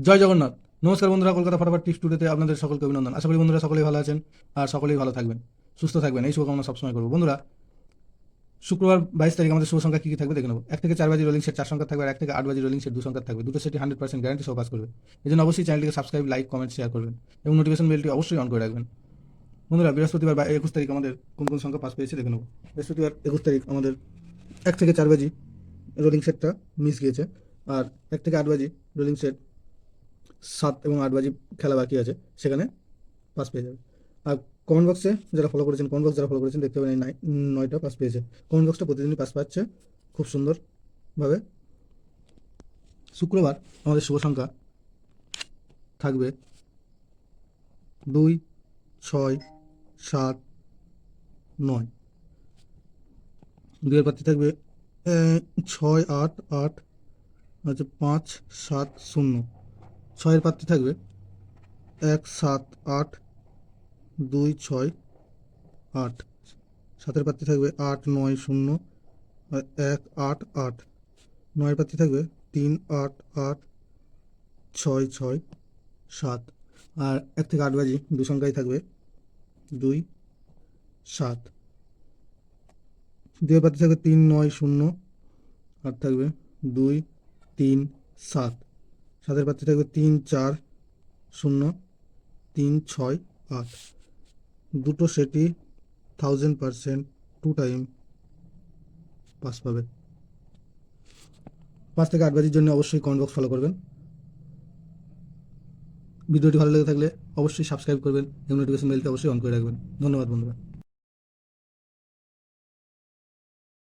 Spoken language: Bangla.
জয় জগন্নাথ। নমস্কার বন্ধুরা, কলকাতা ফটাফট টিপস টুডেতে আপনাদের সকলকে অভিনন্দন। আশা করি বন্ধুরা সকলেই ভালো আছেন আর সকলেই ভালো থাকবেন, সুস্থ থাকবেন, এই শুভকামনা সবসময় করবো। বন্ধুরা, শুক্রবার 22 তারিখ আমাদের শুভ সংখ্যা কী কী থাকবে দেখে নেবো। 1 থেকে 4 বাজি রোলিং সেট 4 সংখ্যা থাকবে, আর 1 থেকে 8 বাজি রোলিং সেট 2 সংখ্যা থাকবে। দুটো সেটই 100% গ্যারান্টি সহ কাজ করবে। এই জন্য অবশ্যই চ্যানেলটিকে সাবস্ক্রাইব, লাইক, কমেন্ট, শেয়ার করবেন এবং নোটিফিকেশন বেলটি অবশ্যই অন করে রাখবেন। বন্ধুরা, বৃহস্পতিবার 21 তারিখ আমাদের কোন কোন সংখ্যা পাস পেয়েছে দেখে নেবো। বৃহস্পতিবার 21 তারিখ আমাদের 1 থেকে 4 বাজি রোলিং সেটটা মিস গিয়েছে, আর 1 থেকে 8 বাজি রোলিং সেট 7 এবং 8 বাজি খেলা বাকি আছে, সেখানে পাস পেয়ে যাবে। আর কমেন্ট বক্সে যারা ফলো করেছেন, কমেন্ট বক্স যারা ফলো করেছেন দেখতে পাবেন এই 9টা পাস পেয়েছে। কমেন্ট বক্সটা প্রতিদিনই পাস পাচ্ছে খুব সুন্দরভাবে। শুক্রবার আমাদের শুভ সংখ্যা থাকবে 2, 6, 7, 9। 2 এর প্রার্থী থাকবে 6, 8, 8, আচ্ছা 5, 7, 0। 6 এর প্রার্থী থাকবে 1, 7, 8, 2, 6, 8। 7 এর প্রার্থী থাকবে 8, 9, 0, 1, 8, 8। 9 প্রার্থী থাকবে 3, 8, 8, 6, 6, 7। আর 1 থেকে 8 বাজি দু সংখ্যাই থাকবে 2, 7। 2 প্রার্থী থাকবে 3, 9, 0, আর থাকবে 2, 3, 7। 7 প্রার্থী থাকবে 3, 4, 0, 3, 6, 8। দুটো সেটই 1000% 2 টাইম পাস পাবে। 5 থেকে 8 বাজির জন্য অবশ্যই কমেন্ট বক্স ফলো করবেন। ভিডিওটি ভালো লেগে থাকলে অবশ্যই সাবস্ক্রাইব করবেন এবং নোটিফিকেশন বেলটি অবশ্যই অন করে রাখবেন। ধন্যবাদ বন্ধুরা।